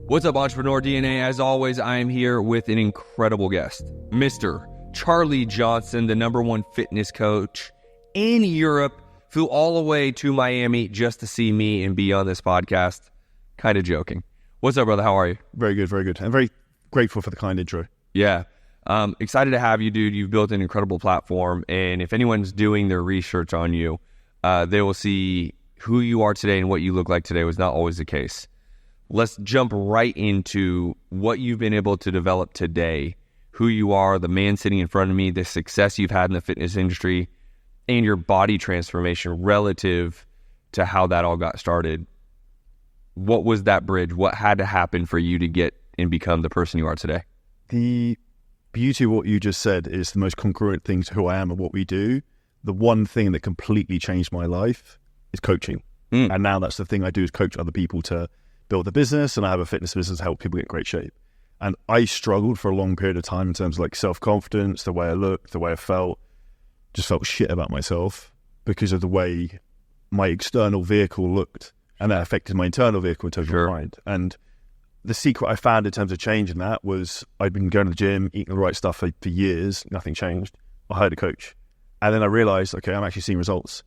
What's up, Entrepreneur DNA? As always, I am here with an incredible guest, Mr. Charlie Johnson, the #1 fitness coach in Europe, flew all the way to Miami just to see me and be on this podcast. Kind of joking. What's up, brother? How are you? Very good, very good. I'm very grateful for the kind intro. Yeah. Excited to have you, dude. You've built an incredible platform, and if anyone's doing their research on you, they will see who you are today and what you look like today was not always the case. Let's jump right into what you've been able to develop today, who you are, the man sitting in front of me, the success you've had in the fitness industry, and your body transformation relative to how that all got started. What was that bridge? What had to happen for you to get and become the person you are today? The beauty of what you just said is the most congruent thing to who I am and what we do. The one thing that completely changed my life is coaching. And now that's the thing I do, is coach other people to build a business, and I have a fitness business to help people get in great shape. And I struggled for a long period of time in terms of like self-confidence, the way I looked, the way I felt, just felt shit about myself because of the way my external vehicle looked, and that affected my internal vehicle in terms of my mind. And the secret I found in terms of changing that was I'd been going to the gym, eating the right stuff for years, nothing changed. I hired a coach. And then I realized, okay, I'm actually seeing results.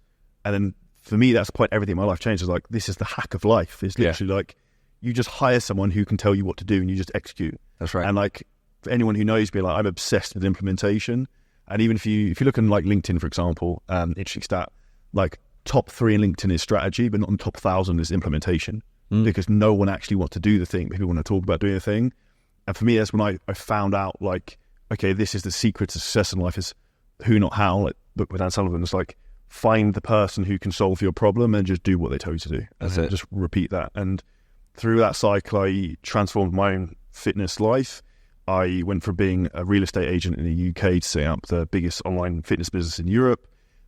And then for me, that's the point everything in my life changed. I was like, this is the hack of life. It's literally like, you just hire someone who can tell you what to do and you just execute. That's right. And like, for anyone who knows me, like, I'm obsessed with implementation. And even if you look on like LinkedIn, for example, interesting stat, like top 3 in LinkedIn is strategy, but not on top 1,000 is implementation. Because no one actually wants to do the thing. People want to talk about doing the thing. And for me, that's when I found out, like, okay, this is the secret to success in life, is who, not how. Like, book with Dan Sullivan, it's like, find the person who can solve your problem and just do what they tell you to do. That's it. Just repeat that. And through that cycle, I transformed my own fitness life. I went from being a real estate agent in the UK to setting up the biggest online fitness business in Europe.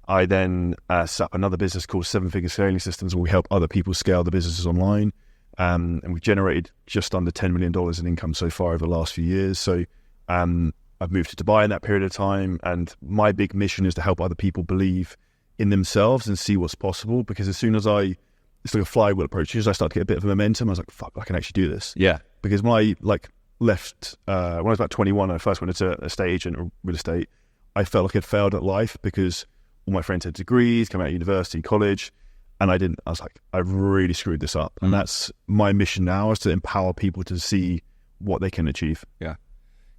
I then set up another business called 7-Figure Scaling Systems, where we help other people scale the businesses online. And we've generated just under $10 million in income so far over the last few years. So I've moved to Dubai in that period of time. And my big mission is to help other people believe in themselves and see what's possible. Because as soon as it's like a flywheel approach, as I start to get a bit of momentum, I was like, fuck, I can actually do this. Yeah. Because when I left, when I was about 21, I first went into estate agent or real estate, I felt like I'd failed at life because all my friends had degrees, come out of university, college, and I didn't. I was like, I've really screwed this up. And that's my mission now, is to empower people to see what they can achieve. Yeah.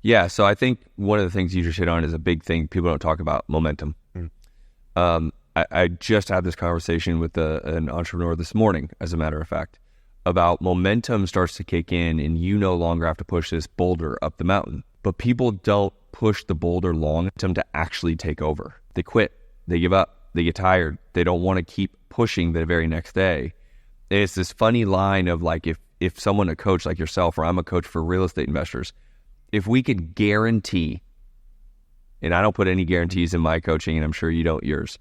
Yeah. So I think one of the things you just hit on is a big thing people don't talk about: momentum. I just had this conversation with an entrepreneur this morning, as a matter of fact, about momentum starts to kick in and you no longer have to push this boulder up the mountain. But people don't push the boulder long enough to actually take over. They quit. They give up. They get tired. They don't want to keep pushing the very next day. And it's this funny line of like, if someone, a coach like yourself, or I'm a coach for real estate investors, if we could guarantee, and I don't put any guarantees in my coaching, and I'm sure you don't yours,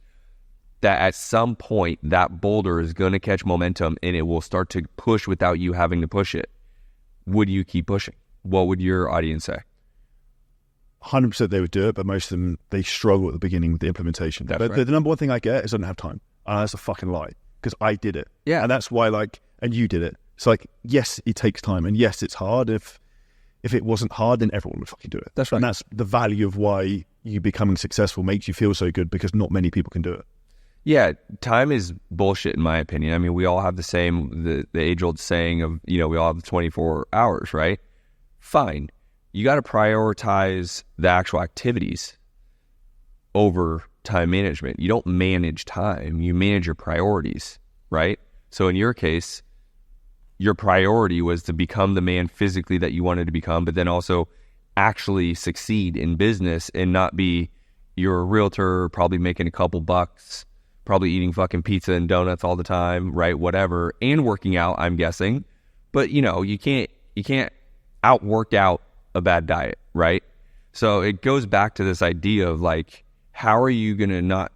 that at some point that boulder is going to catch momentum and it will start to push without you having to push it, would you keep pushing? What would your audience say? 100% they would do it, but most of them, they struggle at the beginning with the implementation. That's but right. the number one thing I get is I don't have time. And that's a fucking lie, because I did it. Yeah. And that's why, like, and you did it. So like, yes, it takes time, and yes, it's hard. If it wasn't hard, then everyone would fucking do it. That's right. And that's the value of why you becoming successful makes you feel so good, because not many people can do it. Yeah, time is bullshit in my opinion. I mean, we all have the age-old saying of, we all have 24 hours, right? Fine. You got to prioritize the actual activities over time management. You don't manage time. You manage your priorities, right? So in your case, your priority was to become the man physically that you wanted to become, but then also actually succeed in business and not be you're a realtor, probably making a couple bucks, probably eating fucking pizza and donuts all the time, right? Whatever. And working out, I'm guessing. But you can't outwork out a bad diet, right? So it goes back to this idea of like, how are you going to not,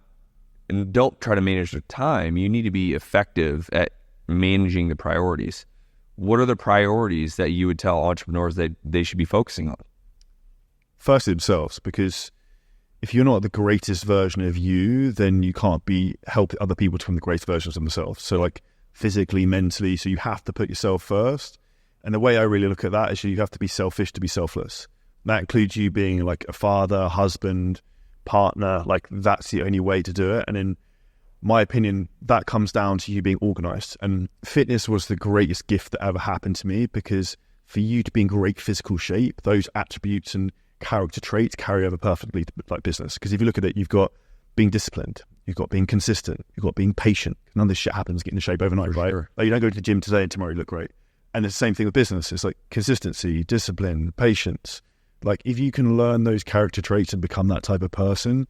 and don't try to manage the time. You need to be effective at managing the priorities. What are the priorities that you would tell entrepreneurs that they should be focusing on? First themselves, because if you're not the greatest version of you, then you can't help other people to become the greatest versions of themselves. So like physically, mentally, so you have to put yourself first. And the way I really look at that is you have to be selfish to be selfless. That includes you being like a father, husband, partner. Like that's the only way to do it. And in my opinion, that comes down to you being organized. And fitness was the greatest gift that ever happened to me, because for you to be in great physical shape, those attributes and character traits carry over perfectly to like business. Because if you look at it, you've got being disciplined, you've got being consistent, you've got being patient. None of this shit happens getting in shape overnight, right? Sure. Like you don't go to the gym today and tomorrow you look great. And it's the same thing with business. It's like consistency, discipline, patience. Like if you can learn those character traits and become that type of person,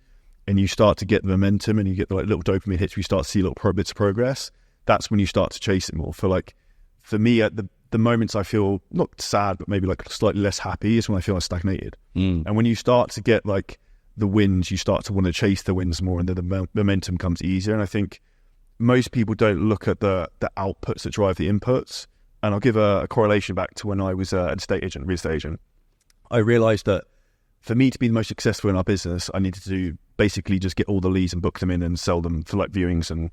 and you start to get the momentum and you get the like little dopamine hits, you start to see little bits of progress, that's when you start to chase it more. For me, at the moments I feel not sad, but maybe like slightly less happy is when I feel I'm stagnated. And when you start to get like the wins, you start to want to chase the wins more, and then the momentum comes easier. And I think most people don't look at the outputs that drive the inputs. And I'll give a correlation back to when I was an real estate agent. I realized that for me to be the most successful in our business, I needed to basically just get all the leads and book them in and sell them for like viewings and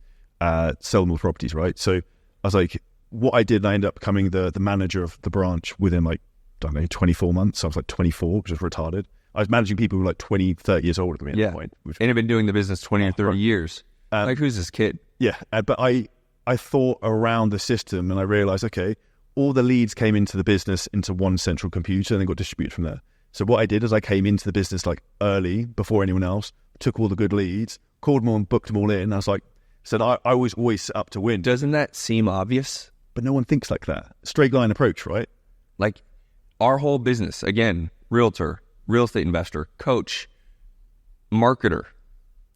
sell them all the properties, right? So I was like, what I did, I ended up becoming the manager of the branch within like, I don't know, 24 months. I was like 24, which is retarded. I was managing people who were like 20, 30 years older than me at that point. And have been doing the business 20 or 30 years. Like, who's this kid? Yeah, but I thought around the system, and I realized, okay, all the leads came into the business into one central computer and then got distributed from there. So what I did is I came into the business like early, before anyone else, took all the good leads, called them all and booked them all in. I was like, I was always set up to win. Doesn't that seem obvious? But no one thinks like that. Straight line approach, right? Like our whole business, again, realtor, real estate investor, coach, marketer,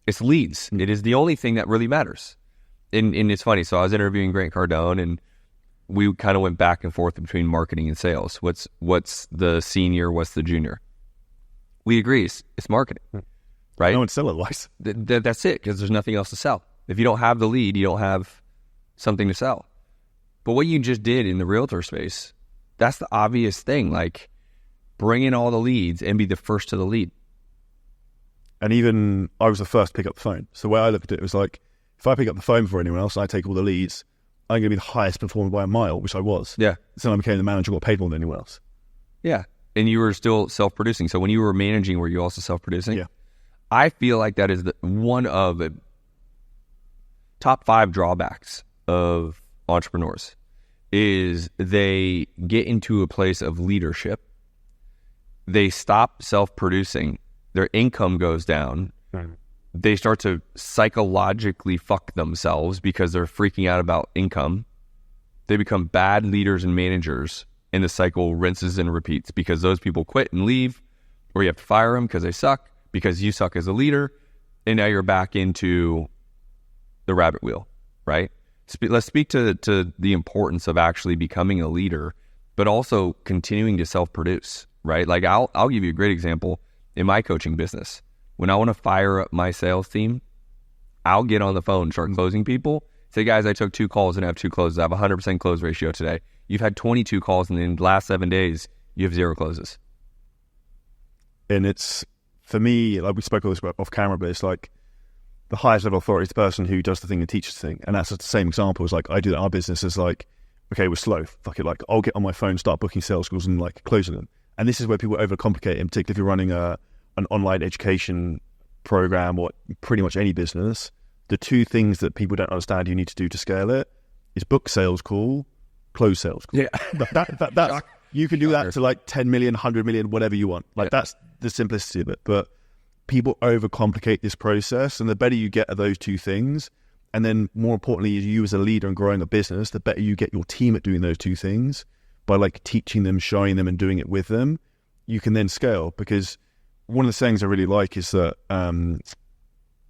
it's leads. It is the only thing that really matters. And it's funny. So I was interviewing Grant Cardone, and we kind of went back and forth between marketing and sales. What's the senior? What's the junior? We agree it's marketing, right? No one's selling otherwise. That's it, because there's nothing else to sell. If you don't have the lead, you don't have something to sell. But what you just did in the realtor space, that's the obvious thing. Like, bring in all the leads and be the first to the lead. And even I was the first to pick up the phone. So the way I looked at it was like, if I pick up the phone before anyone else and I take all the leads, I'm going to be the highest performer by a mile, which I was. Yeah. So I became the manager, got paid more than anyone else. Yeah. And you were still self-producing. So when you were managing, were you also self-producing? Yeah. I feel like that is one of the top 5 drawbacks of entrepreneurs is they get into a place of leadership. They stop self-producing. Their income goes down. Mm-hmm. They start to psychologically fuck themselves because they're freaking out about income. They become bad leaders and managers, and the cycle rinses and repeats because those people quit and leave, or you have to fire them because they suck, because you suck as a leader, and now you're back into the rabbit wheel, right? Let's speak to the importance of actually becoming a leader, but also continuing to self-produce, right? Like I'll give you a great example in my coaching business. When I want to fire up my sales team, I'll get on the phone and start closing people. Say, guys, I took 2 calls and I have 2 closes. I have a 100% close ratio today. You've had 22 calls, and in the last 7 days, you have 0 closes. And it's, for me, like we spoke all this about off camera, but it's like the highest level authority is the person who does the thing and teaches the thing. And that's the same example. It's like I do that in our business is like, okay, we're slow. Fuck it. Like I'll get on my phone, start booking sales calls and like closing them. And this is where people overcomplicate, in particular if you're running an online education program or pretty much any business. The 2 things that people don't understand you need to do to scale it is book sales call, close sales call. Yeah. That's you can do that to like 10 million, 100 million, whatever you want. Like that's the simplicity of it. But people overcomplicate this process, and the better you get at those 2 things, and then more importantly, you as a leader and growing a business, the better you get your team at doing those 2 things by like teaching them, showing them and doing it with them, you can then scale. Because one of the sayings I really like is that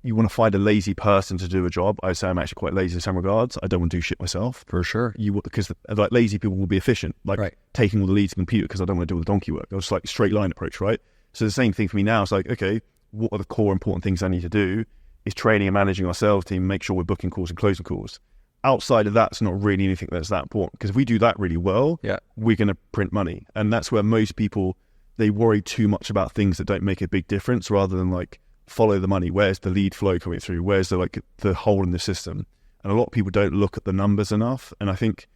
you want to find a lazy person to do a job. I say I'm actually quite lazy in some regards. I don't want to do shit myself. For sure. Because like lazy people will be efficient, like taking all the leads to the computer, because I don't want to do all the donkey work. It's like straight line approach, right? So the same thing for me now. It's like, okay, what are the core important things I need to do is training and managing our sales team, make sure we're booking calls and closing calls. Outside of that, it's not really anything that's that important, because if we do that really well, we're going to print money. And that's where most people, they worry too much about things that don't make a big difference, rather than like follow the money. Where's the lead flow coming through? Where's the hole in the system? And a lot of people don't look at the numbers enough. And I think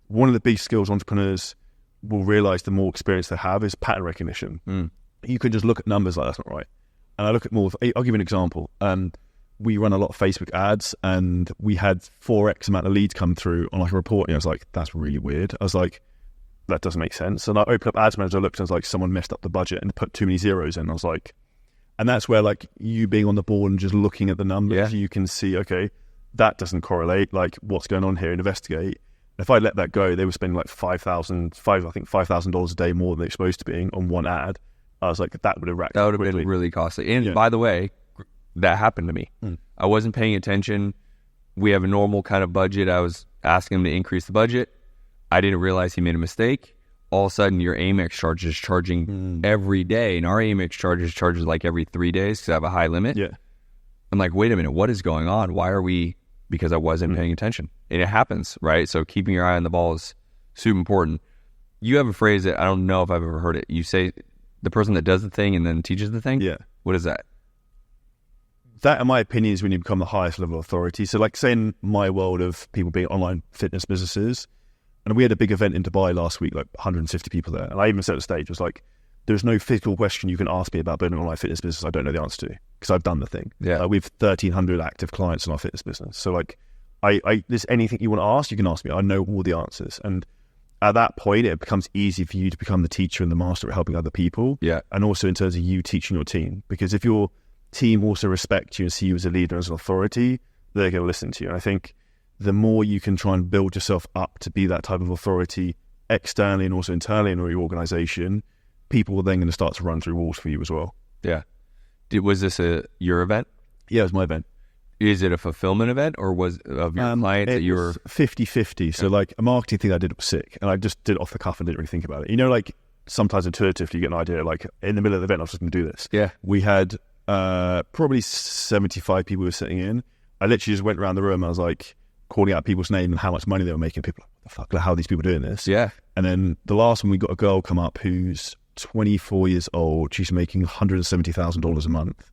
one of the big skills entrepreneurs will realize the more experience they have is pattern recognition. You can just look at numbers like, that's not right. And I look at more, I'll give you an example. We run a lot of Facebook ads, and we had 4x amount of leads come through on like a report. And I was like, that's really weird. I was like, that doesn't make sense. And I opened up Ads Manager, I looked, and I was like, someone messed up the budget and put too many zeros in. I was like, and that's where like you being on the board and just looking at the numbers, you can see, okay, that doesn't correlate. Like, what's going on here? Investigate. If I let that go, they were spending like $5,000 a day more than they're supposed to be on one ad. I was like, that would have racked. That would have been really costly. And by the way, that happened to me. I wasn't paying attention. We have a normal kind of budget. I was asking him to increase the budget. I didn't realize he made a mistake. All of a sudden, your Amex charge is charging every day, and our Amex charges like every 3 days because I have a high limit. Yeah, I'm like, wait a minute, what is going on? Why are we? Because I wasn't paying attention, and it happens, right? So keeping your eye on the ball is super important. You have a phrase that I don't know if I've ever heard it. You say the person that does the thing and then teaches the thing. Yeah. What is that? That, in my opinion, is when you become the highest level of authority. So like, say in my world of people being online fitness businesses, and we had a big event in Dubai last week, like 150 people there. And I even said at the stage, I was like, there's no physical question you can ask me about building an online fitness business I don't know the answer to, because I've done the thing. Yeah. We have 1,300 active clients in our fitness business. So like, there's anything you want to ask, you can ask me. I know all the answers. And at that point, it becomes easy for you to become the teacher and the master at helping other people. Yeah. And also in terms of you teaching your team. Because if your team also respect you and see you as a leader, as an authority, they're going to listen to you. And I think the more you can try and build yourself up to be that type of authority externally and also internally in your organization, people are then going to start to run through walls for you as well. Yeah. Was this your event? Yeah, it was my event. Is it a fulfillment event, or was of your clients that you were 50-50? So like a marketing thing I did was sick, and I just did it off the cuff and didn't really think about it. You know, like sometimes intuitively you get an idea, like in the middle of the event, I was just going to do this. Yeah. We had probably 75 people who were sitting in. I literally just went around the room. I was like calling out people's name and how much money they were making. People like, what the fuck, like, how are these people doing this? Yeah. And then the last one, we got a girl come up who's 24 years old. She's making $170,000 a month.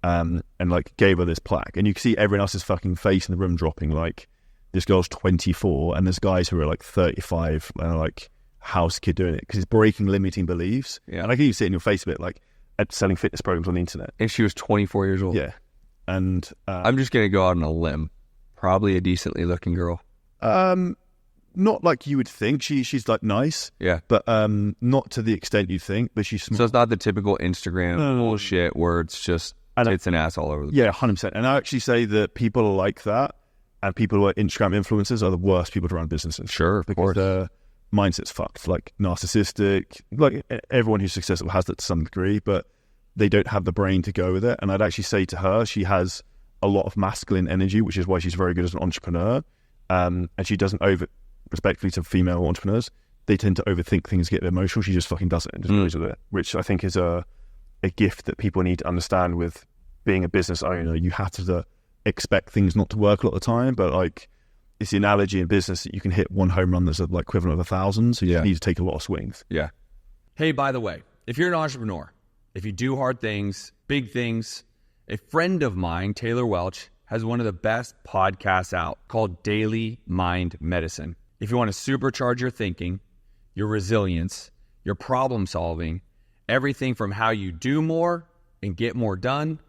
And like gave her this plaque, and you can see everyone else's fucking face in the room dropping. Like, this girl's 24, and there's guys who are like 35, and are like, how's the kid doing it? Because it's breaking limiting beliefs. Yeah. And I can even see it in your face a bit, like at selling fitness programs on the internet. And she was 24 years old. Yeah. And I'm just gonna go out on a limb. Probably a decently looking girl. not like you would think. She's like nice. Yeah. But not to the extent you think. But she's smart. So it's not the typical Instagram bullshit where it's just tits and ass all over the place. Yeah, 100%. And I actually say that people are like that, and people who are Instagram influencers are the worst people to run businesses. Sure, of course. Their mindset's fucked. Like narcissistic. Like everyone who's successful has that to some degree, but they don't have the brain to go with it. And I'd actually say to her, she has a lot of masculine energy, which is why she's very good as an entrepreneur. And she doesn't respectfully to female entrepreneurs, they tend to overthink things, get emotional. She just fucking does it and just goes with it, which I think is a gift that people need to understand with being a business owner. You have to expect things not to work a lot of the time, but like it's the analogy in business that you can hit one home run that's like equivalent of 1,000. So you need to take a lot of swings. Yeah. Hey, by the way, if you're an entrepreneur, if you do hard things, big things, a friend of mine, Taylor Welch, has one of the best podcasts out called Daily Mind Medicine. If you want to supercharge your thinking, your resilience, your problem solving, everything from how you do more and get more done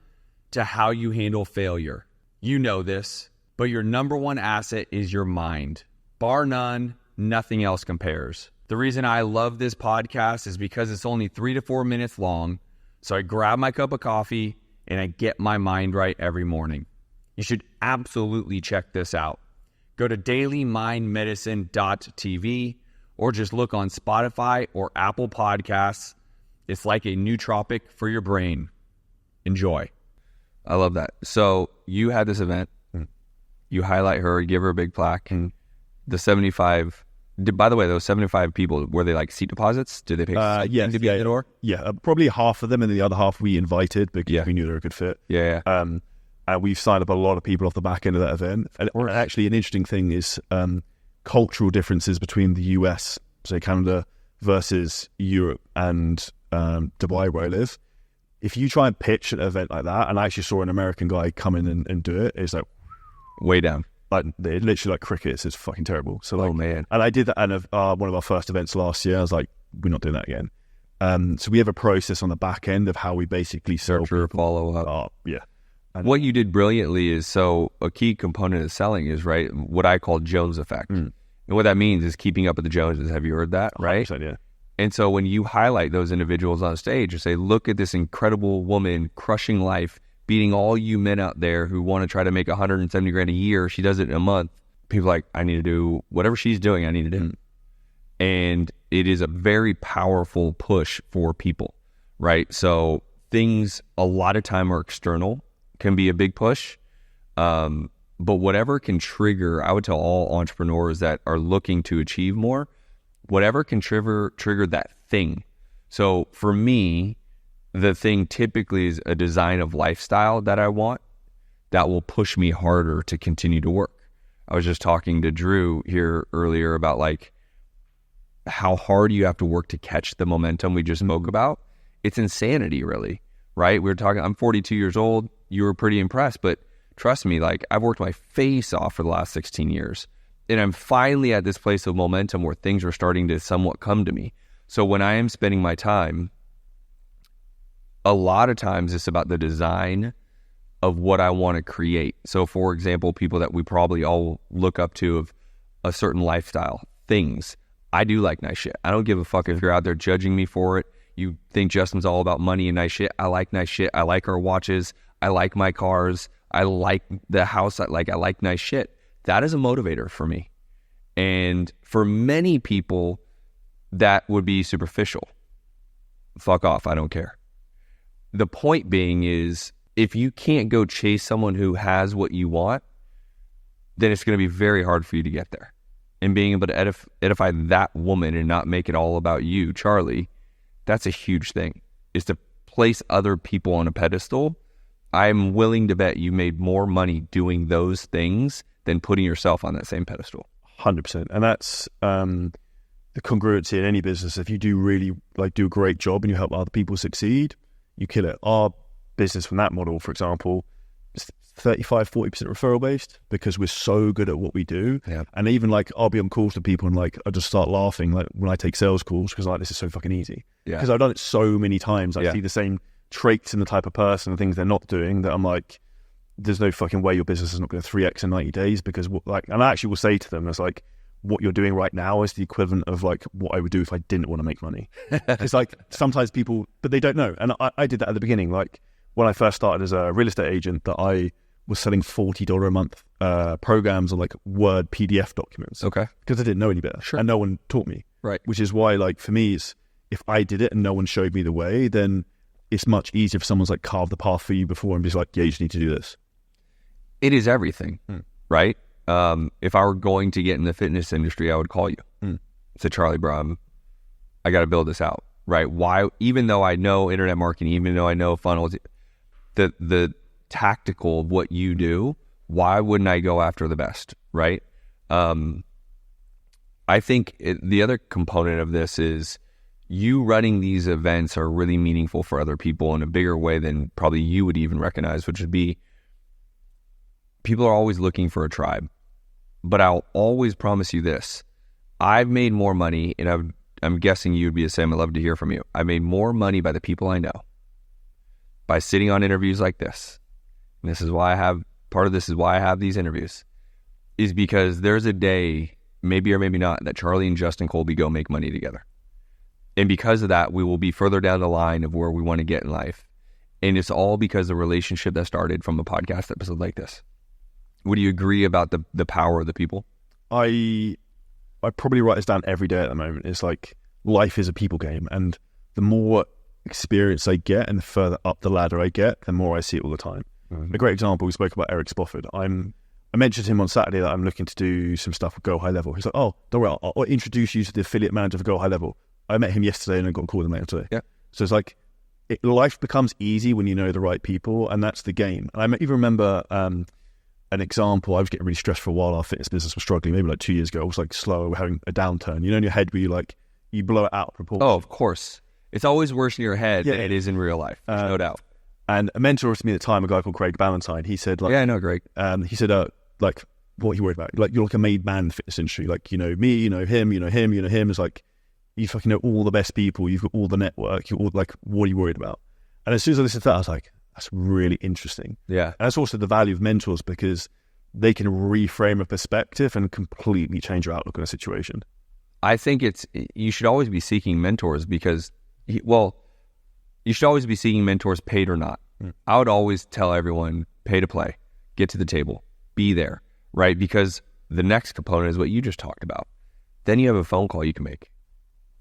to how you handle failure. You know this, but your number one asset is your mind. Bar none, nothing else compares. The reason I love this podcast is because it's only 3 to 4 minutes long, so I grab my cup of coffee and I get my mind right every morning. You should absolutely check this out. Go to dailymindmedicine.tv or just look on Spotify or Apple Podcasts. It's like a nootropic for your brain. Enjoy. I love that. So you had this event. You highlight her, you give her a big plaque. The 75, by the way, those 75 people, were they like seat deposits? Did they pay to be at the door? Yeah, probably half of them, and then the other half we invited because we knew they were a good fit. Yeah. And we've signed up a lot of people off the back end of that event. And actually, an interesting thing is cultural differences between the US, say Canada, versus Europe and Dubai, where I live. If you try and pitch at an event like that, and I actually saw an American guy come in and do it, it's like way down. like they're literally like crickets. It's fucking terrible. So like, oh man. And I did that at one of our first events last year. I was like, we're not doing that again. So we have a process on the back end of how we basically follow up. Yeah. And what you did brilliantly is, so a key component of selling is, right, what I call Jones effect. And what that means is keeping up with the Joneses. Have you heard that? Right? Yeah. And so when you highlight those individuals on stage and say, look at this incredible woman crushing life, beating all you men out there who want to try to make 170 grand a year, she does it in a month. People are like, I need to do whatever she's doing, I need to do. And it is a very powerful push for people, right? So things a lot of time are external, can be a big push. But whatever can trigger, I would tell all entrepreneurs that are looking to achieve more, whatever can trigger that thing. So for me, the thing typically is a design of lifestyle that I want that will push me harder to continue to work. I was just talking to Drew here earlier about like how hard you have to work to catch the momentum we just spoke about. It's insanity, really, right? We were talking, I'm 42 years old. You were pretty impressed, but trust me, like I've worked my face off for the last 16 years. And I'm finally at this place of momentum where things are starting to somewhat come to me. So when I am spending my time, a lot of times it's about the design of what I want to create. So for example, people that we probably all look up to of a certain lifestyle, things. I do like nice shit. I don't give a fuck if you're out there judging me for it. You think Justin's all about money and nice shit. I like nice shit. I like our watches. I like my cars. I like the house. I like nice shit. That is a motivator for me. And for many people, that would be superficial. Fuck off. I don't care. The point being is, if you can't go chase someone who has what you want, then it's going to be very hard for you to get there. And being able to edify that woman and not make it all about you, Charlie, that's a huge thing, is to place other people on a pedestal. I'm willing to bet you made more money doing those things than putting yourself on that same pedestal. 100%. And that's the congruency in any business. If you do really do a great job and you help other people succeed, you kill it. Our business from that model, for example, is 35-40% referral based because we're so good at what we do. Yeah. And even I'll be on calls to people and I just start laughing when I take sales calls because this is so fucking easy. Because I've done it so many times. I see the same traits in the type of person and things they're not doing that I'm like, there's no fucking way your business is not going to 3x in 90 days because and I actually will say to them, it's like, what you're doing right now is the equivalent of what I would do if I didn't want to make money. It's sometimes people, but they don't know. And I did that at the beginning. When I first started as a real estate agent, that I was selling $40 a month programs on Word PDF documents. Okay. Because I didn't know any better. Sure. And no one taught me. Right. Which is why for me, it's, if I did it and no one showed me the way, then it's much easier if someone's carved the path for you before and be yeah, you just need to do this. It is everything, right? If I were going to get in the fitness industry, I would call you. Say, Charlie, bro, I got to build this out, right? Why? Even though I know internet marketing, even though I know funnels, the tactical of what you do, why wouldn't I go after the best, right? I think the other component of this is you running these events are really meaningful for other people in a bigger way than probably you would even recognize, which would be, people are always looking for a tribe. But I'll always promise you this. I've made more money, and I'm guessing you'd be the same. I'd love to hear from you. I made more money by the people I know, by sitting on interviews like this. And this is why I have these interviews, is because there's a day, maybe or maybe not, that Charlie and Justin Colby go make money together. And because of that, we will be further down the line of where we want to get in life. And it's all because of the relationship that started from a podcast episode like this. Would you agree about the power of the people? I probably write this down every day at the moment. It's life is a people game. And the more experience I get and the further up the ladder I get, the more I see it all the time. Mm-hmm. A great example, we spoke about Eric Spofford. I mentioned to him on Saturday that I'm looking to do some stuff with Go High Level. He's like, oh, don't worry, I'll introduce you to the affiliate manager for Go High Level. I met him yesterday and I got a call with him later today. Yeah. So it's life becomes easy when you know the right people, and that's the game. And I even remember an example. I was getting really stressed for a while. Our fitness business was struggling, maybe 2 years ago. It was slow, we're having a downturn. In your head where you blow it out of proportion. Oh, of course. It's always worse in your head than it is in real life. There's no doubt. And a mentor to me at the time, a guy called Craig Ballantyne, he said yeah, I know Greg. He said what are you worried about? Like, you're like a made man in the fitness industry. Like, you know me, you know him, you know him, you know him. It's like, you fucking know all the best people. You've got all the network. You're all like, what are you worried about? And as soon as I listened to that, I was like, that's really interesting. Yeah. And that's also the value of mentors, because they can reframe a perspective and completely change your outlook on a situation. I think you should always be seeking mentors because, you should always be seeking mentors, paid or not. I would always tell everyone, pay to play, get to the table, be there, right? Because the next component is what you just talked about. Then you have a phone call you can make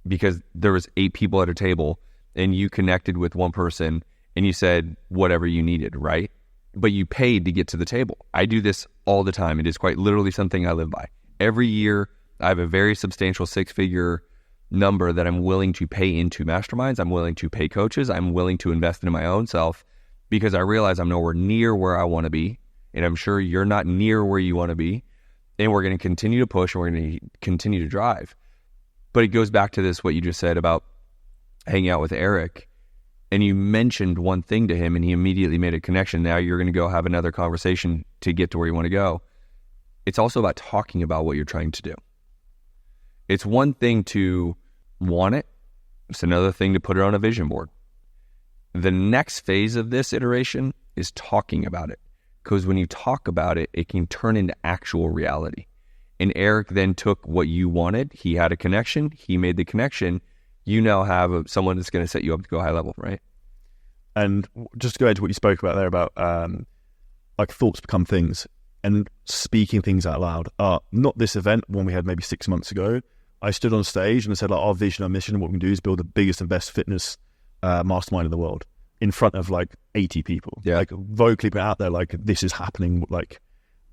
because there was 8 people at a table and you connected with one person and you said whatever you needed, right? But you paid to get to the table. I do this all the time. It is quite literally something I live by. Every year, I have a very substantial 6-figure number that I'm willing to pay into masterminds. I'm willing to pay coaches. I'm willing to invest in my own self because I realize I'm nowhere near where I want to be. And I'm sure you're not near where you want to be. And we're going to continue to push and we're going to continue to drive. But it goes back to this, what you just said about hanging out with Eric. And you mentioned one thing to him and he immediately made a connection. Now you're going to go have another conversation to get to where you want to go. It's also about talking about what you're trying to do. It's one thing to want it. It's another thing to put it on a vision board. The next phase of this iteration is talking about it. Because when you talk about it, it can turn into actual reality. And Eric then took what you wanted. He had a connection. He made the connection. You now have someone that's going to set you up to go high level, right? And just to go into what you spoke about there about like thoughts become things and speaking things out loud. Not this event, one we had maybe 6 months ago. I stood on stage and I said, like, our vision, our mission, and what we can do is build the biggest and best fitness mastermind in the world in front of like 80 people. Yeah. Like vocally put out there, like, this is happening. Like,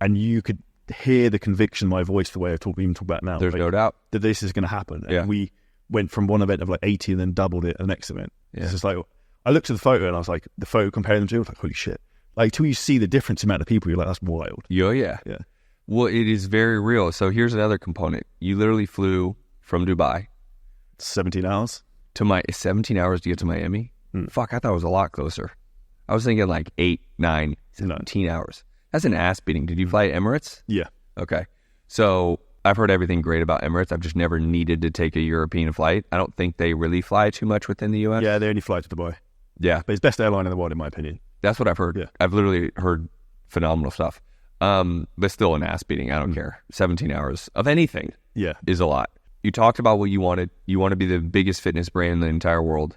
and you could hear the conviction in my voice, the way I talk about now. There's like, no doubt that this is going to happen. And yeah. we went from one event of like 80 and then doubled it at the next event. Yeah. It's just like, I looked at the photo and I was like, the photo comparing them to, I was like, holy shit. Like, till you see the difference in the amount of people, you're like, that's wild. Yeah. Well, it is very real. So here's another component. You literally flew from Dubai. 17 hours? 17 hours to get to Miami? Fuck, I thought it was a lot closer. I was thinking like 8, 9, 17 hours. That's an ass beating. Did you fly Emirates? Yeah. Okay. So I've heard everything great about Emirates. I've just never needed to take a European flight. I don't think they really fly too much within the U.S. Yeah, they only fly to Dubai. Yeah. But it's best airline in the world, in my opinion. That's what I've heard. Yeah. I've literally heard phenomenal stuff. But still an ass beating. I don't care. 17 hours of anything is a lot. You talked about what you wanted. You want to be the biggest fitness brand in the entire world.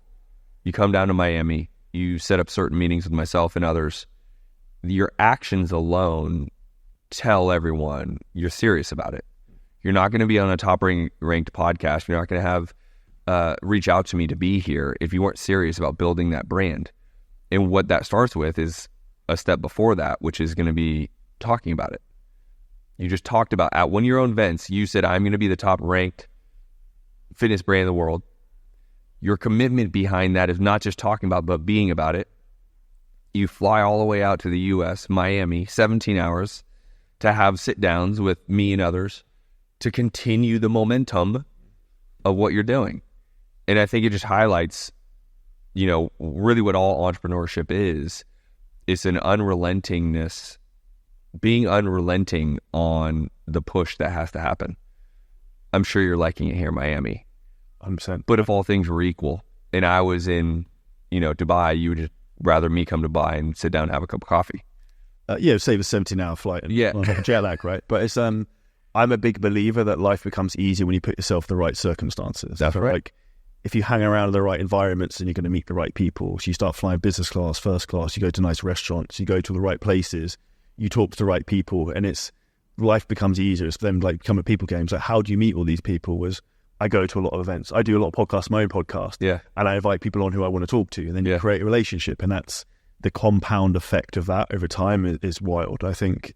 You come down to Miami. You set up certain meetings with myself and others. Your actions alone tell everyone you're serious about it. You're not going to be on a top ranked podcast. You're not going to have reach out to me to be here if you weren't serious about building that brand. And what that starts with is a step before that, which is going to be talking about it. You just talked about at one of your own events, you said, I'm going to be the top ranked fitness brand in the world. Your commitment behind that is not just talking about, but being about it. You fly all the way out to the US, Miami, 17 hours to have sit downs with me and others to continue the momentum of what you're doing. And I think it just highlights, really what all entrepreneurship is. It's an unrelentingness, being unrelenting on the push that has to happen. I'm sure you're liking it here in Miami. 100%. But if all things were equal and I was in, Dubai, you would just rather me come to Dubai and sit down and have a cup of coffee. Save a 17-hour flight and jet lag, right? But it's I'm a big believer that life becomes easier when you put yourself in the right circumstances. That's right. Like, if you hang around in the right environments and you're going to meet the right people, so you start flying business class, first class, you go to nice restaurants, you go to the right places, you talk to the right people, and life becomes easier. It's then like become a people game. So how do you meet all these people? I go to a lot of events. I do a lot of podcasts, my own podcast. Yeah. And I invite people on who I want to talk to. And then you create a relationship. And that's the compound effect of that over time is wild. I think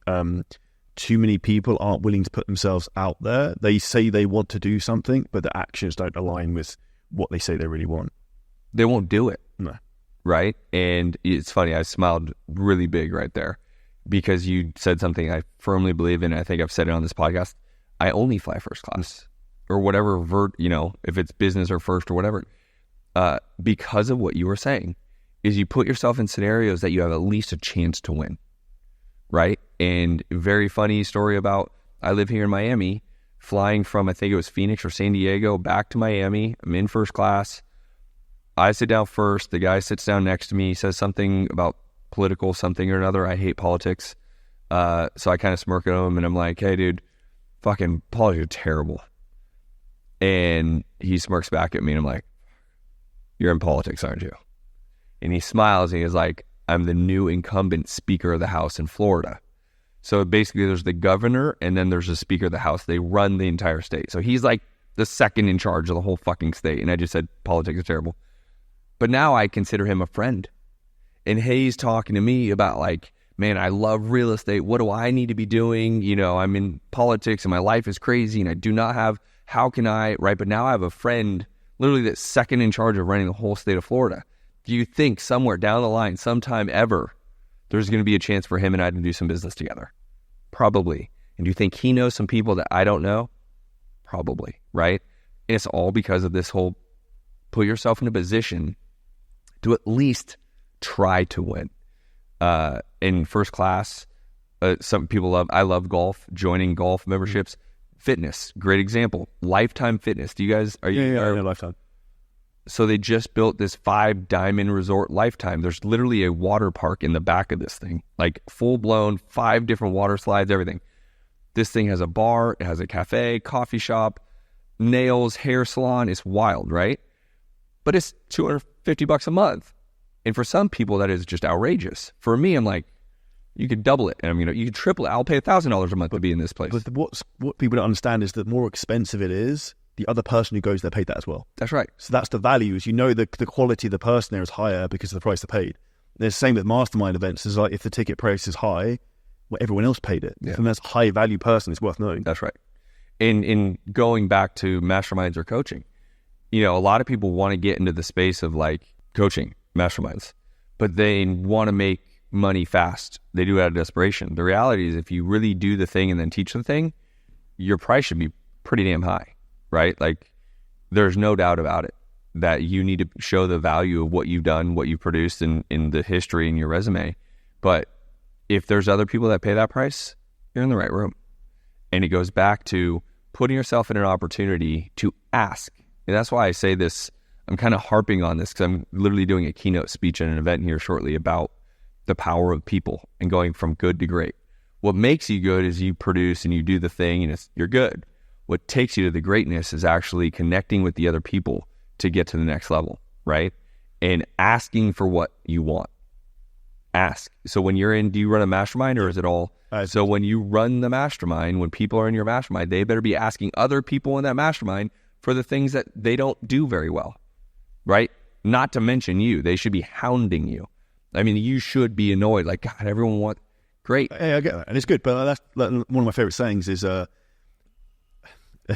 too many people aren't willing to put themselves out there. They say they want to do something, but the actions don't align with what they say they really want. They won't do it. No. Right? And it's funny, I smiled really big right there because you said something I firmly believe in. I think I've said it on this podcast. I only fly first class. Or whatever, if it's business or first or whatever, because of what you were saying, is you put yourself in scenarios that you have at least a chance to win. right? And very funny story about, I live here in Miami, flying from, I think it was Phoenix or San Diego, back to Miami. I'm in first class. I sit down first. The guy sits down next to me, says something about political something or another. I hate politics. So I kind of smirk at him and I'm like, hey, dude, fucking politics are terrible. And he smirks back at me and I'm like, you're in politics, aren't you? And he smiles and he's like, I'm the new incumbent Speaker of the House in Florida. So basically there's the governor and then there's the Speaker of the House. They run the entire state. So he's like the second in charge of the whole fucking state. And I just said, politics is terrible. But now I consider him a friend. And he's talking to me about like, man, I love real estate. What do I need to be doing? You know, I'm in politics and my life is crazy and I do not have, how can I, right? But now I have a friend literally that's second in charge of running the whole state of Florida. Do you think somewhere down the line, sometime ever, there's going to be a chance for him and I to do some business together? Probably. And do you think he knows some people that I don't know? Probably, right? And it's all because of this whole put yourself in a position to at least try to win. In first class, some people I love golf, joining golf memberships. Fitness, great example. Lifetime Fitness. Do you guys, Yeah, Lifetime. So they just built this 5-diamond resort Lifetime. There's literally a water park in the back of this thing, like full blown, 5 different water slides, everything. This thing has a bar, it has a cafe, coffee shop, nails, hair salon. It's wild, right? But it's $250 a month. And for some people, that is just outrageous. For me, I'm like, you could double it. And you could triple it. I'll pay $1,000 a month to be in this place. But what people don't understand is that the more expensive it is, the other person who goes there paid that as well. That's right. So that's the value, is the quality of the person there is higher because of the price they paid. There's the same with Mastermind events. Is like if the ticket price is high, well, everyone else paid it. Yeah. And that's a high value person. It's worth knowing. That's right. In going back to masterminds or coaching, a lot of people want to get into the space of like coaching masterminds, but they want to make money fast. They do it out of desperation. The reality is if you really do the thing and then teach the thing, your price should be pretty damn high, right? Like there's no doubt about it that you need to show the value of what you've done, what you've produced in the history in your resume. But if there's other people that pay that price, you're in the right room. And it goes back to putting yourself in an opportunity to ask. And that's why I say this, I'm kind of harping on this because I'm literally doing a keynote speech at an event here shortly about the power of people and going from good to great. What makes you good is you produce and you do the thing and you're good. What takes you to the greatness is actually connecting with the other people to get to the next level, right? And asking for what you want. Ask. So when you're in, do you run a mastermind or is it all? So when you run the mastermind, when people are in your mastermind, they better be asking other people in that mastermind for the things that they don't do very well, right? Not to mention you. They should be hounding you. I mean, you should be annoyed. Like, God, everyone wants, great. Hey, I get that. And it's good. But that's one of my favorite sayings is, a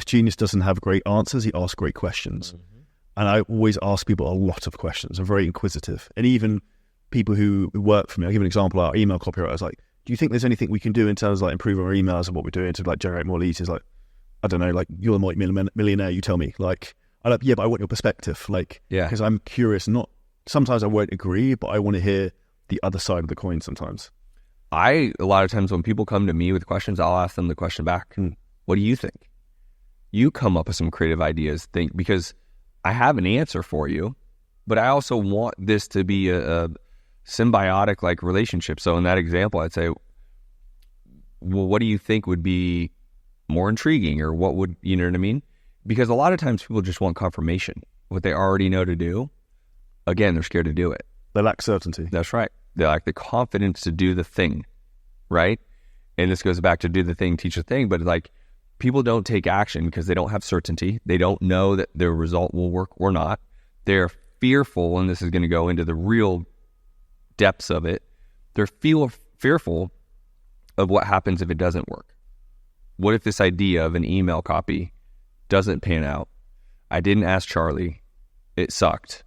genius doesn't have great answers. He asks great questions. Mm-hmm. And I always ask people a lot of questions. I'm very inquisitive. And even people who work for me, I'll give an example. Our email copywriter, I was like, do you think there's anything we can do in terms of like improving our emails and what we're doing to like generate more leads? Is like, I don't know, like you're a multi-millionaire, you tell me. Like, but I want your perspective. Like, because I'm curious. Sometimes I won't agree, but I want to hear the other side of the coin sometimes. A lot of times when people come to me with questions, I'll ask them the question back. What do you think? You come up with some creative ideas, because I have an answer for you, but I also want this to be a symbiotic like relationship. So in that example, I'd say, well, what do you think would be more intriguing, or what would, you know what I mean? Because a lot of times people just want confirmation, what they already know to do. Again, they're scared to do it. They lack certainty. That's right. They lack the confidence to do the thing, right? And this goes back to do the thing, teach the thing, but like people don't take action because they don't have certainty. They don't know that their result will work or not. They're fearful, and this is going to go into the real depths of it. They're fearful of what happens if it doesn't work. What if this idea of an email copy doesn't pan out? I didn't ask Charlie. It sucked.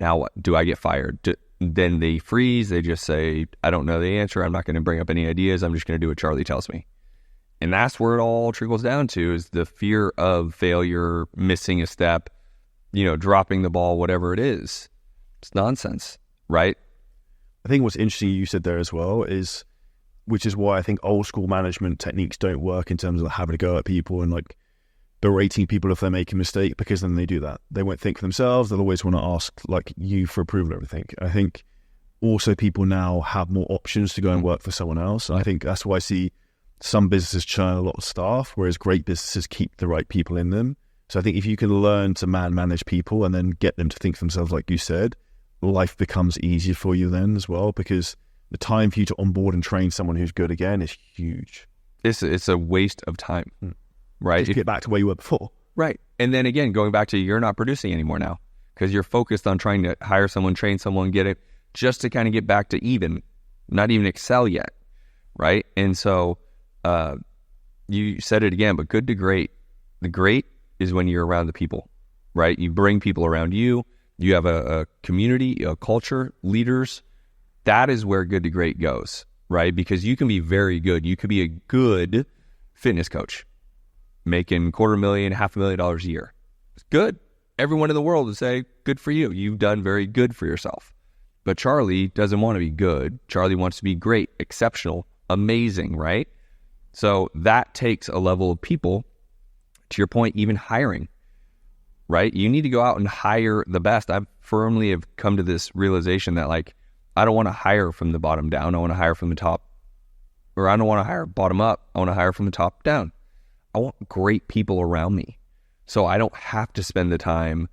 Now what? Do I get fired? Then they freeze. They just say, I don't know the answer. I'm not going to bring up any ideas. I'm just going to do what Charlie tells me. And that's where it all trickles down to, is the fear of failure, missing a step, dropping the ball, whatever it is. It's nonsense, right? I think what's interesting you said there as well is which is why I think old school management techniques don't work in terms of having to go at people and like berating people if they make a mistake, because then they do that. They won't think for themselves. They'll always want to ask like you for approval of everything. I think also people now have more options to go and work for someone else. And I think that's why I see some businesses churn a lot of staff, whereas great businesses keep the right people in them. So I think if you can learn to manage people and then get them to think for themselves, like you said, life becomes easier for you then as well, because the time for you to onboard and train someone who's good again is huge. It's a waste of time, right? Just get back to where you were before. Right. And then again, going back to you're not producing anymore now because you're focused on trying to hire someone, train someone, get it, just to kind of get back to even, not even excel yet, right? And so you said it again, but good to great. The great is when you're around the people, right? You bring people around you. You have a community, a culture, leaders. That is where good to great goes, right? Because you can be very good. You could be a good fitness coach, making $250,000, $500,000 a year. It's good. Everyone in the world would say, good for you. You've done very good for yourself. But Charlie doesn't want to be good. Charlie wants to be great, exceptional, amazing, right? So that takes a level of people, to your point, even hiring, right? You need to go out and hire the best. I firmly have come to this realization that like, I don't want to hire from the bottom down. I want to hire from the top, or I don't want to hire bottom up. I want to hire from the top down. I want great people around me. So I don't have to spend the time,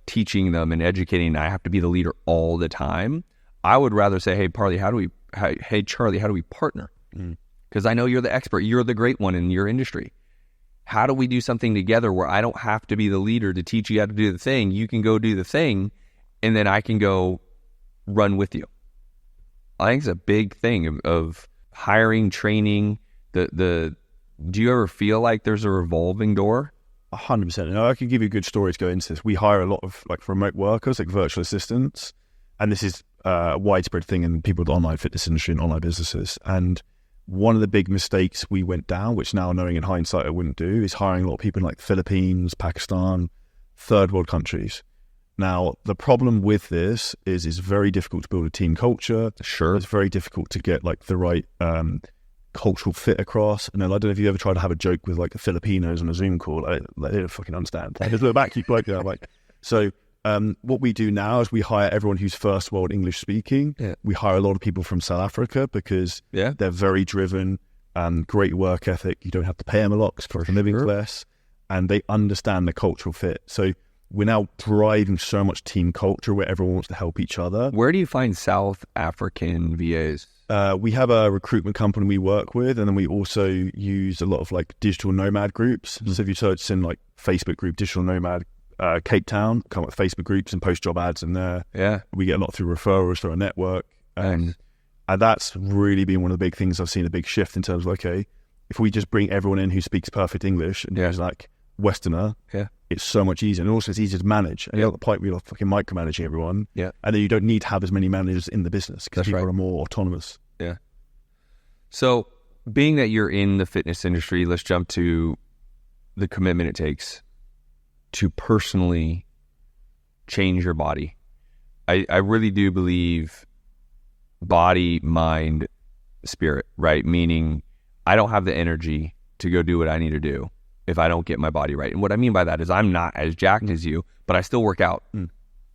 teaching them and educating. I have to be the leader all the time. I would rather say, hey, Charlie, how do we partner? Because I know you're the expert. You're the great one in your industry. How do we do something together where I don't have to be the leader to teach you how to do the thing? You can go do the thing, and then I can go run with you. I think it's a big thing of hiring, training. Do you ever feel like there's a revolving door? 100%. And I can give you a good story to go into this. We hire a lot of like remote workers, like virtual assistants, and this is a widespread thing in people with the online fitness industry and online businesses. And one of the big mistakes we went down, which now knowing in hindsight I wouldn't do, is hiring a lot of people in like the Philippines, Pakistan, third world countries. Now, the problem with this is it's very difficult to build a team culture. Sure. It's very difficult to get like the right cultural fit across. And then I don't know if you ever tried to have a joke with like the Filipinos on a Zoom call. They don't fucking understand. Just look back, keep like, So what we do now is we hire everyone who's first world English speaking. Yeah. We hire a lot of people from South Africa because they're very driven, great work ethic. You don't have to pay them a lot for living less, and they understand the cultural fit. So we're now driving so much team culture where everyone wants to help each other. Where do you find South African VAs? We have a recruitment company we work with, and then we also use a lot of like digital nomad groups. So if you search in like Facebook group, digital nomad Cape Town, come up with Facebook groups and post job ads in there. Yeah. We get a lot through referrals through our network. And that's really been one of the big things I've seen a big shift in terms of, okay, if we just bring everyone in who speaks perfect English and who's like Westerner, it's so much easier. And also it's easier to manage. And at the point we're fucking micromanaging everyone. Yeah. And then you don't need to have as many managers in the business because people are more autonomous. Yeah. So being that you're in the fitness industry, let's jump to the commitment it takes to personally change your body. I really do believe body, mind, spirit, right? Meaning I don't have the energy to go do what I need to do if I don't get my body right. And what I mean by that is I'm not as jacked as you, but I still work out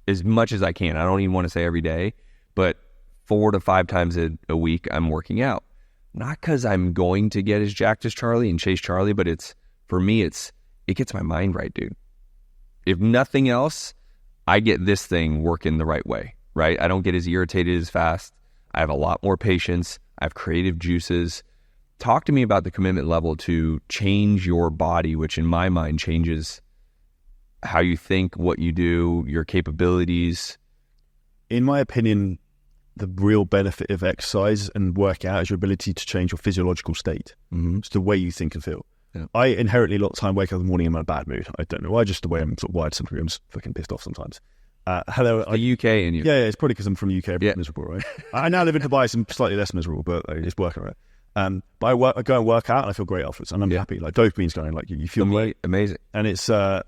as much as I can. I don't even want to say every day, but 4 to 5 times a week I'm working out. Not because I'm going to get as jacked as Charlie and chase Charlie, but for me, it gets my mind right, dude. If nothing else, I get this thing working the right way, right? I don't get as irritated as fast. I have a lot more patience. I have creative juices. Talk to me about the commitment level to change your body, which in my mind changes how you think, what you do, your capabilities. In my opinion, the real benefit of exercise and working out is your ability to change your physiological state. It's the way you think and feel. Yeah. I inherently a lot of the time wake up in the morning in a bad mood. I don't know why, just the way I'm sort of wired. Sometimes I'm just fucking pissed off sometimes. The UK in you. Yeah, it's probably because I'm from the UK. I'm miserable, right? I now live in Dubai, so I'm slightly less miserable, but it's working right. But I go and work out and I feel great afterwards, and I'm happy. Like dopamine's going, like you feel great, amazing. And it's I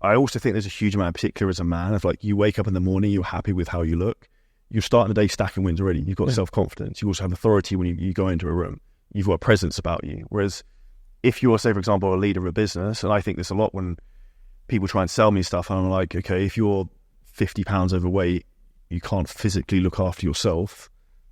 also think there's a huge amount, particularly as a man, of like you wake up in the morning, you're happy with how you look. you're starting the day stacking wins already. You've got self-confidence. You also have authority when you go into a room. You've got a presence about you. Whereas if you're, say, for example, a leader of a business, and I think this a lot when people try and sell me stuff, and I'm like, okay, if you're 50 pounds overweight, you can't physically look after yourself,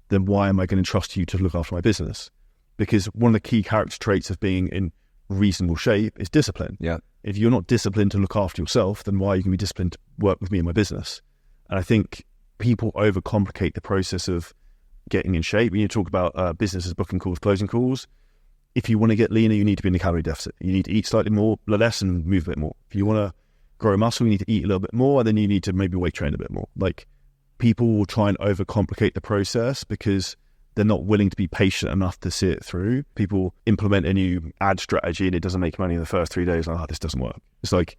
then why am I going to trust you to look after my business? Because one of the key character traits of being in reasonable shape is discipline. Yeah. If you're not disciplined to look after yourself, then why are you going to be disciplined to work with me in my business? And I think people overcomplicate the process of getting in shape. When you talk about businesses booking calls, closing calls, if you want to get leaner, you need to be in a calorie deficit. You need to eat slightly more, less, and move a bit more. If you want to grow muscle, you need to eat a little bit more, and then you need to maybe weight train a bit more. Like, people will try and overcomplicate the process because they're not willing to be patient enough to see it through. People implement a new ad strategy and it doesn't make money in the first 3 days. Like, this doesn't work. It's like,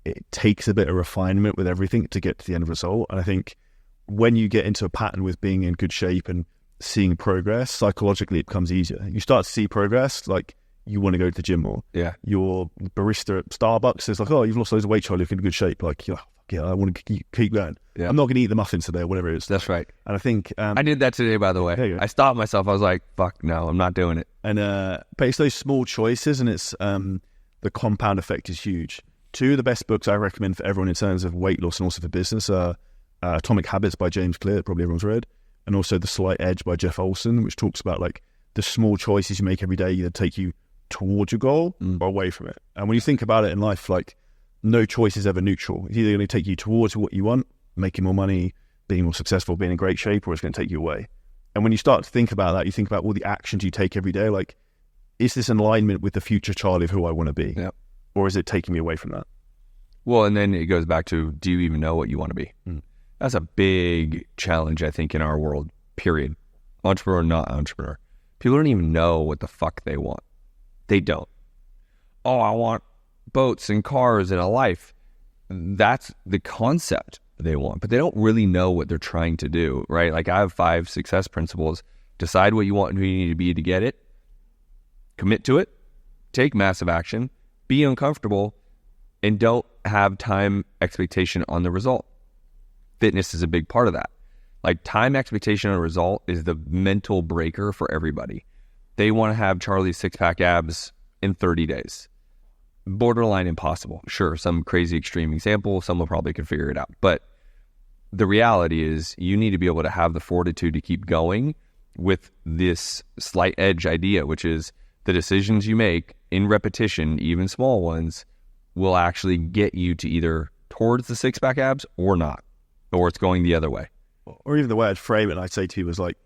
it takes a bit of refinement with everything to get to the end result. And I think when you get into a pattern with being in good shape and seeing progress, psychologically it becomes easier. You start to see progress, like, you want to go to the gym more. Yeah. Your barista at Starbucks is like, oh, you've lost loads of weight, Charlie, looking in good shape. Like, yeah, I want to keep going. Yeah. I'm not going to eat the muffins today or whatever it is. That's right. And I think... I did that today, by the way. I stopped myself. I was like, fuck, no, I'm not doing it. And but it's those small choices, and it's the compound effect is huge. Two of the best books I recommend for everyone in terms of weight loss and also for business are Atomic Habits by James Clear, probably everyone's read, and also The Slight Edge by Jeff Olson, which talks about like the small choices you make every day either take you towards your goal or away from it. And when you think about it in life, like, no choice is ever neutral. It's either going to take you towards what you want, making more money, being more successful, being in great shape, or it's going to take you away. And when you start to think about that, you think about all the actions you take every day, like, is this in alignment with the future Charlie of who I want to be? Yep. Or is it taking me away from that? Well, and then it goes back to, do you even know what you want to be? That's a big challenge, I think, in our world, period. Entrepreneur, not entrepreneur. People don't even know what the fuck they want. They don't. Oh, I want boats and cars and a life. That's the concept they want, but they don't really know what they're trying to do, right? Like, I have 5 success principles. Decide what you want and who you need to be to get it. Commit to it. Take massive action. Be uncomfortable. And don't have time expectation on the result. Fitness is a big part of that. Like, time expectation on a result is the mental breaker for everybody. They want to have Charlie's 6-pack abs in 30 days. Borderline impossible. Sure, some crazy extreme example, someone probably could figure it out. But the reality is, you need to be able to have the fortitude to keep going with this slight edge idea, which is the decisions you make in repetition, even small ones, will actually get you to either towards the 6-pack abs or not, or it's going the other way. Or even the way I'd frame it, and I'd say to you was like,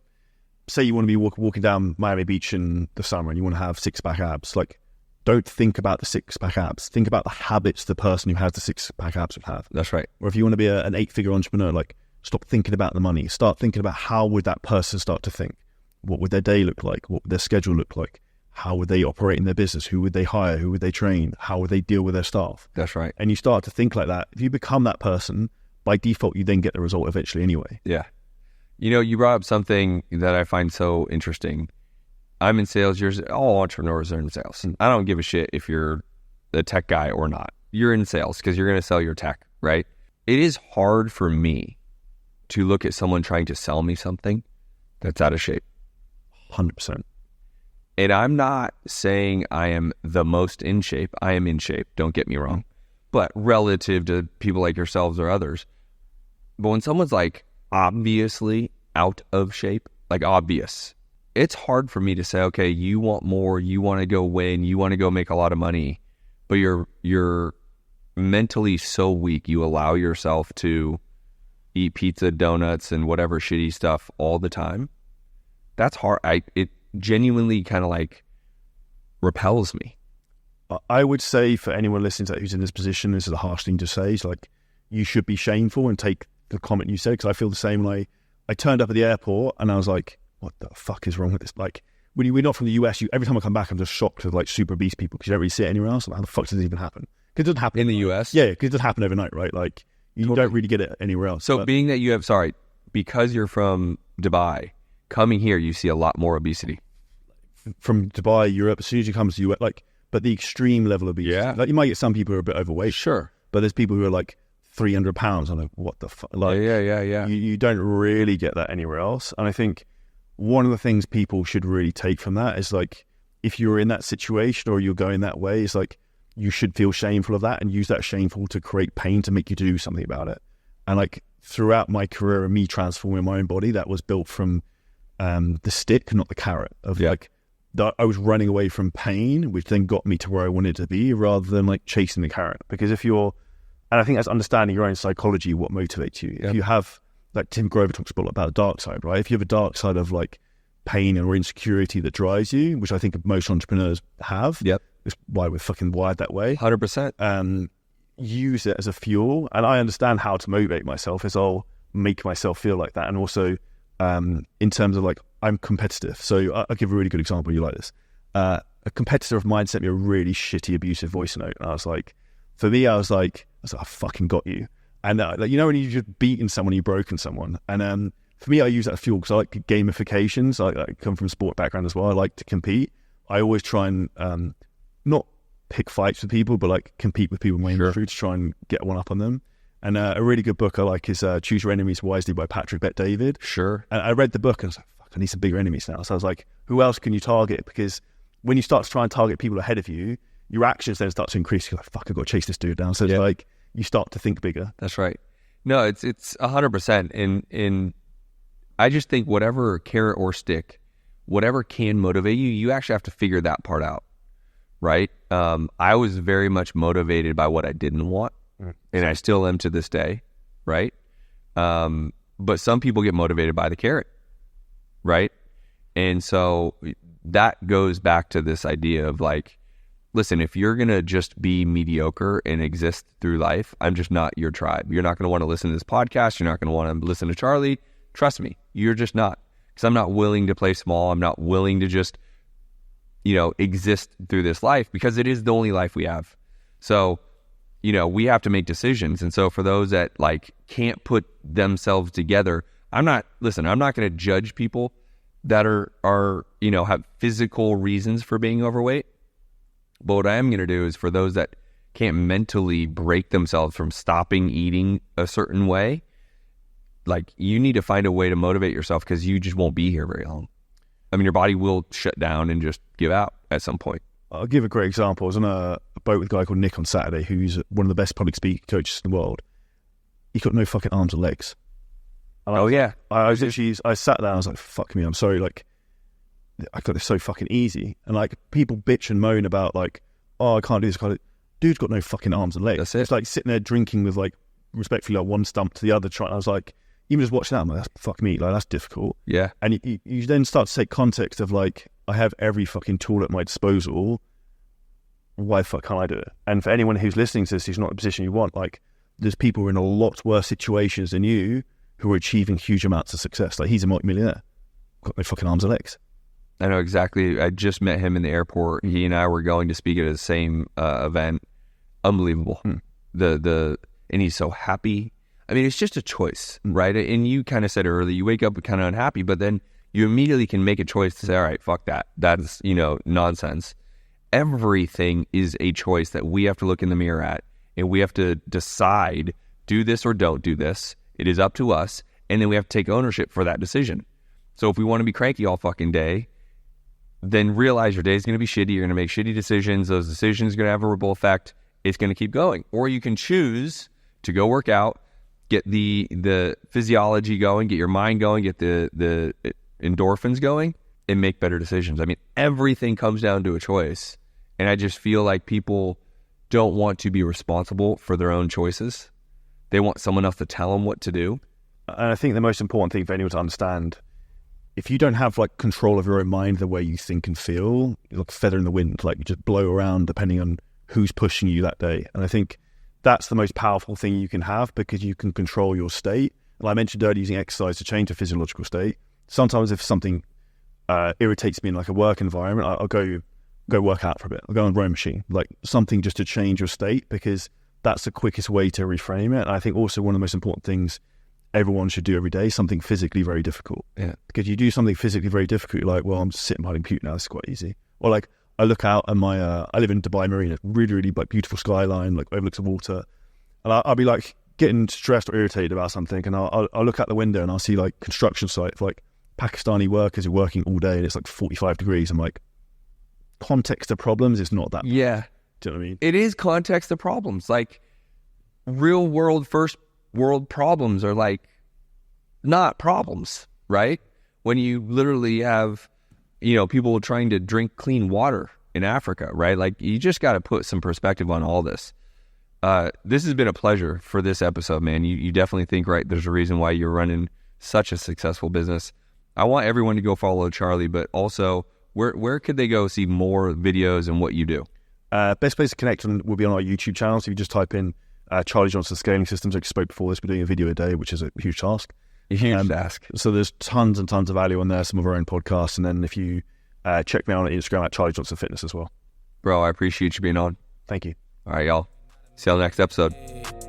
say you want to be walking down Miami Beach in the summer and you want to have 6-pack abs. Like, don't think about the 6-pack abs. Think about the habits the person who has the 6-pack abs would have. That's right. Or if you want to be an 8-figure entrepreneur, like, stop thinking about the money. Start thinking about how would that person start to think? What would their day look like? What would their schedule look like? How would they operate in their business? Who would they hire? Who would they train? How would they deal with their staff? That's right. And you start to think like that. If you become that person, by default, you then get the result eventually anyway. Yeah. You know, you brought up something that I find so interesting. I'm in sales. All entrepreneurs are in sales. I don't give a shit if you're a tech guy or not. You're in sales because you're going to sell your tech, right? It is hard for me to look at someone trying to sell me something that's out of shape. 100%. And I'm not saying I am the most in shape. I am in shape. Don't get me wrong. But relative to people like yourselves or others. But when someone's like obviously out of shape, like obvious, it's hard for me to say, okay, you want more, you want to go win, you want to go make a lot of money, but you're mentally so weak, you allow yourself to eat pizza, donuts, and whatever shitty stuff all the time. That's hard. It genuinely kind of like repels me. I would say for anyone listening to that who's in this position, this is a harsh thing to say. It's like, you should be shameful and take the comment you said, because I feel the same way. I turned up at the airport and I was like, what the fuck is wrong with this? Like, when we're not from the US, every time I come back, I'm just shocked with like super obese people because you don't really see it anywhere else. Like, how the fuck does it even happen? Because it doesn't happen in the US. Yeah, because it doesn't happen overnight, right? Like, you don't really get it anywhere else. So being that you have, because you're from Dubai, coming here, you see a lot more obesity. From Dubai, Europe, as soon as you come to US, like, but the extreme level of obesity. Yeah. Like, you might get some people who are a bit overweight. Sure. But there's people who are like £300. I'm like, what the fuck? Like, yeah. You don't really get that anywhere else. And I think one of the things people should really take from that is like, if you're in that situation or you're going that way, it's like, you should feel shameful of that and use that shameful to create pain to make you do something about it. And like throughout my career and me transforming my own body, that was built from the stick, not the carrot of like, that I was running away from pain, which then got me to where I wanted to be rather than like chasing the carrot. Because if you're, and I think that's understanding your own psychology, what motivates you. If you have, like Tim Grover talks about the dark side, right? If you have a dark side of like pain or insecurity that drives you, which I think most entrepreneurs have, it's why we're fucking wired that way. 100%. Use it as a fuel. And I understand how to motivate myself is I'll make myself feel like that. And also in terms of like, I'm competitive. So I'll give a really good example. You like this. A competitor of mine sent me a really shitty, abusive voice note. And I was like, for me, I was like, I fucking got you. And like, you know, when you've just beaten someone, you've broken someone. And for me, I use that as fuel because I like gamifications. I come from a sport background as well. I like to compete. I always try and not pick fights with people, but like compete with people in my industry to try and get one up on them. And a really good book I like is Choose Your Enemies Wisely by Patrick Bet-David. Sure. And I read the book and I was like, fuck, I need some bigger enemies now. So I was like, who else can you target? Because when you start to try and target people ahead of you, your actions then start to increase. You're like, fuck, I've got to chase this dude down. So it's like, you start to think bigger. That's right. No, it's 100%. And I just think whatever carrot or stick, whatever can motivate you, you actually have to figure that part out, right? I was very much motivated by what I didn't want, and I still am to this day, right? But some people get motivated by the carrot, right? And so that goes back to this idea of like, listen, if you're going to just be mediocre and exist through life, I'm just not your tribe. You're not going to want to listen to this podcast. You're not going to want to listen to Charlie. Trust me, you're just not. Because I'm not willing to play small. I'm not willing to just, you know, exist through this life because it is the only life we have. So, you know, we have to make decisions. And so for those that like can't put themselves together, I'm not going to judge people that are, you know, have physical reasons for being overweight. But what I am going to do is for those that can't mentally break themselves from stopping eating a certain way, like you need to find a way to motivate yourself because you just won't be here very long. I mean, your body will shut down and just give out at some point. I'll give a great example. I was on a boat with a guy called Nick on Saturday, who's one of the best public speaking coaches in the world. He's got no fucking arms or legs. And I sat there and I was like, fuck me, I'm sorry, like, I got this so fucking easy. And like, people bitch and moan about like, oh, I can't do this. Dude's got no fucking arms and legs. That's it. It's like sitting there drinking with like, respectfully, like one stump to the other. I was like, even just watching that, I'm like, that's fuck me, like that's difficult. Yeah. And you then start to take context of like, I have every fucking tool at my disposal. Why the fuck can't I do it? And for anyone who's listening to this, who's not in a position you want, like, there's people in a lot worse situations than you who are achieving huge amounts of success. Like, he's a multi-millionaire, got no fucking arms or legs. I know exactly. I just met him in the airport. He and I were going to speak at the same event. Unbelievable. And he's so happy. I mean, it's just a choice, right? And you kind of said earlier, you wake up kind of unhappy, but then you immediately can make a choice to say, all right, fuck that. That's, you know, nonsense. Everything is a choice that we have to look in the mirror at, and we have to decide, do this or don't do this. It is up to us, and then we have to take ownership for that decision. So if we want to be cranky all fucking day, then realize your day is going to be shitty. You're going to make shitty decisions. Those decisions are going to have a ripple effect. It's going to keep going. Or you can choose to go work out, get the physiology going, get your mind going, get the endorphins going, and make better decisions. I mean, everything comes down to a choice. And I just feel like people don't want to be responsible for their own choices. They want someone else to tell them what to do. And I think the most important thing for anyone to understand, if you don't have like control of your own mind, the way you think and feel, you're like a feather in the wind, like you just blow around depending on who's pushing you that day. And I think that's the most powerful thing you can have because you can control your state. And I mentioned earlier using exercise to change a physiological state. Sometimes if something irritates me in like a work environment, I'll go work out for a bit. I'll go on a rowing machine, like something just to change your state because that's the quickest way to reframe it. And I think also one of the most important things everyone should do every day, something physically very difficult. Yeah. Because you do something physically very difficult, you're like, well, I'm just sitting behind a computer now, it's quite easy. Or like, I look out and I live in Dubai Marina, really, really like beautiful skyline, like overlooks the water. And I'll be like getting stressed or irritated about something, and I'll look out the window and I'll see like construction sites, like Pakistani workers who are working all day and it's like 45 degrees. I'm like, context of problems is not that bad. Yeah. Do you know what I mean? It is context of problems. Like real world, first world problems are like not problems, right? When you literally have, people trying to drink clean water in Africa, right? Like you just got to put some perspective on all this. This has been a pleasure for this episode, man. You definitely think, right, there's a reason why you're running such a successful business. I want everyone to go follow Charlie, but also where could they go see more videos and what you do? Best place to connect will be on our YouTube channel. So if you just type in Charlie Johnson Scaling Systems, like I spoke before this, we're doing a video a day, which is a huge task. Huge task. So there's tons and tons of value on there, some of our own podcasts. And then if you check me out on Instagram at Charlie Johnson Fitness as well. Bro, I appreciate you being on. Thank you. All right, y'all. See you on the next episode.